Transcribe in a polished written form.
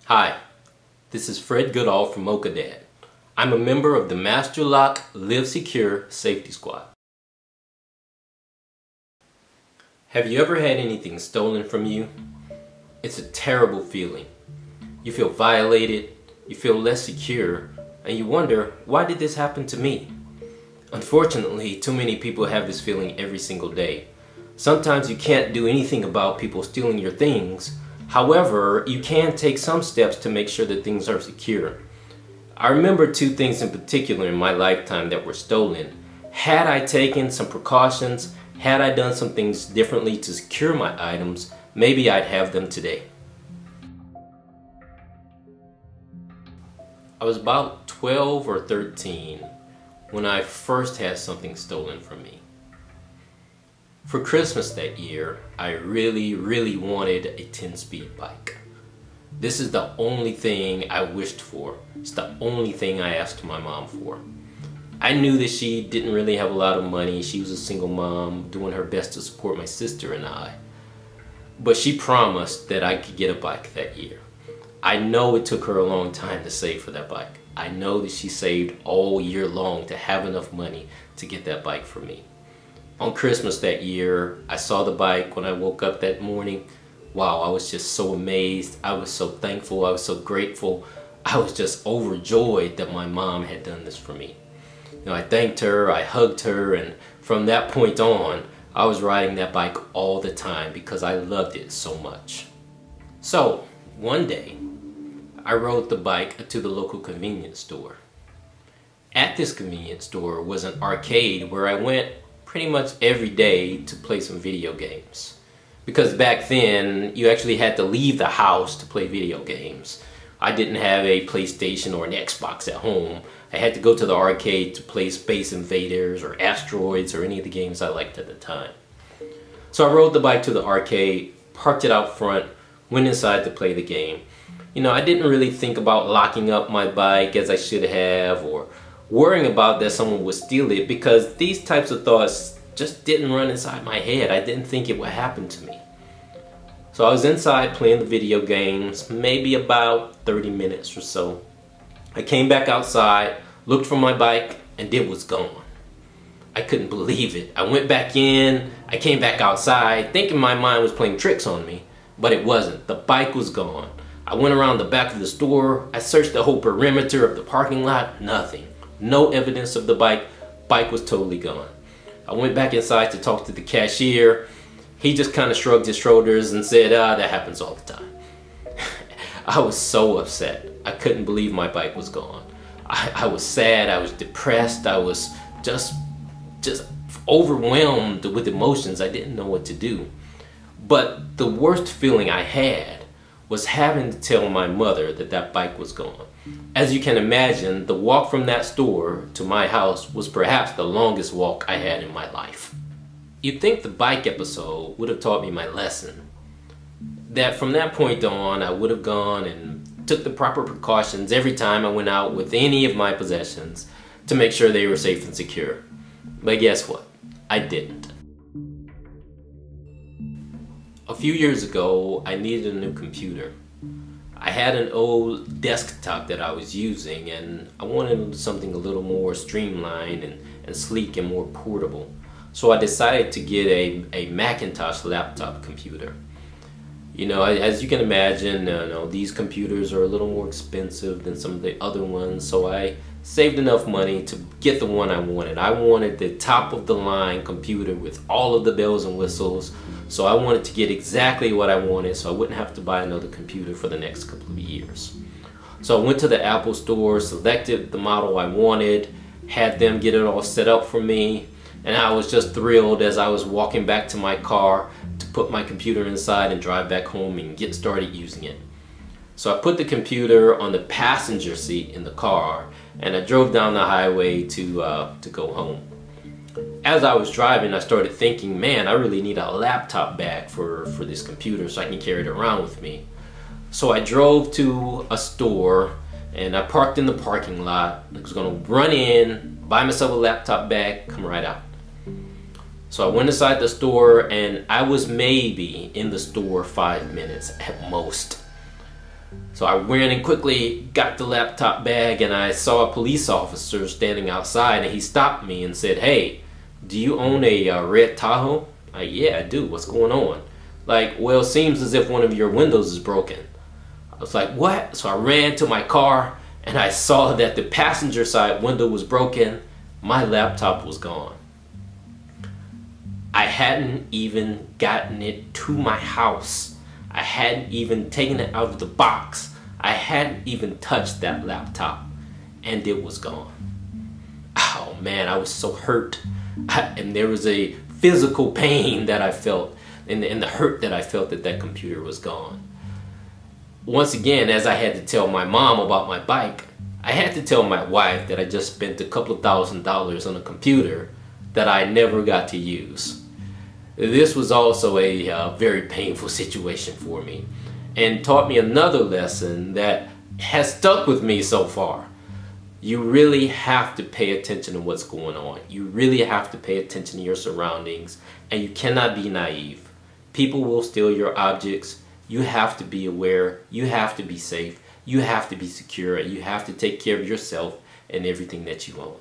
Hi, this is Fred Goodall from Mocha Dad. I'm a member of the Master Lock Live Secure Safety Squad. Have you ever had anything stolen from you? It's a terrible feeling. You feel violated, you feel less secure, and you wonder, why did this happen to me? Unfortunately, too many people have this feeling every single day. Sometimes you can't do anything about people stealing your things. However, you can take some steps to make sure that things are secure. I remember two things in particular in my lifetime that were stolen. Had I taken some precautions, had I done some things differently to secure my items, maybe I'd have them today. I was about 12 or 13 when I first had something stolen from me. For Christmas that year, I really wanted a 10-speed bike. This is the only thing I wished for. It's the only thing I asked my mom for. I knew that she didn't really have a lot of money. She was a single mom doing her best to support my sister and I. But she promised that I could get a bike that year. I know it took her a long time to save for that bike. I know that she saved all year long to have enough money to get that bike for me. On Christmas that year, I saw the bike when I woke up that morning. Wow, I was just so amazed. I was so thankful. I was so grateful. I was just overjoyed that my mom had done this for me. I thanked her, I hugged her, and from that point on, I was riding that bike all the time because I loved it so much. So, one day, I rode the bike to the local convenience store. At this convenience store was an arcade where I went pretty much every day to play some video games. Because back then, you actually had to leave the house to play video games. I didn't have a PlayStation or an Xbox at home. I had to go to the arcade to play Space Invaders or Asteroids or any of the games I liked at the time. So I rode the bike to the arcade, parked it out front, went inside to play the game. I didn't really think about locking up my bike as I should have or worrying about that someone would steal it, because these types of thoughts just didn't run inside my head. I didn't think it would happen to me. So I was inside playing the video games, maybe about 30 minutes or so. I came back outside, looked for my bike, and it was gone. I couldn't believe it. I went back in, I came back outside, thinking my mind was playing tricks on me, but it wasn't. The bike was gone. I went around the back of the store, I searched the whole perimeter of the parking lot, nothing. No evidence of the bike. Bike was totally gone. I went back inside to talk to the cashier. He just kind of shrugged his shoulders and said, that happens all the time. I was so upset. I couldn't believe my bike was gone. I was sad, I was depressed, I was just overwhelmed with emotions. I didn't know what to do. But the worst feeling I had was having to tell my mother that that bike was gone. As you can imagine, the walk from that store to my house was perhaps the longest walk I had in my life. You'd think the bike episode would have taught me my lesson. That from that point on, I would have gone and took the proper precautions every time I went out with any of my possessions to make sure they were safe and secure. But guess what? I didn't. A few years ago, I needed a new computer. I had an old desktop that I was using, and I wanted something a little more streamlined and sleek and more portable. So I decided to get a Macintosh laptop computer. As you can imagine, these computers are a little more expensive than some of the other ones, so I saved enough money to get the one I wanted. I wanted the top of the line computer with all of the bells and whistles, so I wanted to get exactly what I wanted so I wouldn't have to buy another computer for the next couple of years. So I went to the Apple store, selected the model I wanted, had them get it all set up for me, and I was just thrilled as I was walking back to my car to put my computer inside and drive back home and get started using it. So I put the computer on the passenger seat in the car, and I drove down the highway to go home. As I was driving, I started thinking, man, I really need a laptop bag for this computer so I can carry it around with me. So I drove to a store and I parked in the parking lot. I was going to run in, buy myself a laptop bag, come right out. So I went inside the store and I was maybe in the store 5 minutes at most. So I went and quickly got the laptop bag, and I saw a police officer standing outside, and he stopped me and said, "Hey, do you own a red Tahoe?" Yeah, I do. What's going on? Like, well, it seems as if one of your windows is broken. I was like, what? So I ran to my car and I saw that the passenger side window was broken. My laptop was gone. I hadn't even gotten it to my house. I hadn't even taken it out of the box. I hadn't even touched that laptop, and it was gone. Oh man, I was so hurt. And there was a physical pain that I felt, and the hurt that I felt that that computer was gone. Once again, as I had to tell my mom about my bike, I had to tell my wife that I just spent a couple of $1,000s on a computer that I never got to use. This was also a very painful situation for me, and taught me another lesson that has stuck with me so far. You really have to pay attention to what's going on. You really have to pay attention to your surroundings, and you cannot be naive. People will steal your objects. You have to be aware. You have to be safe. You have to be secure. And you have to take care of yourself and everything that you own.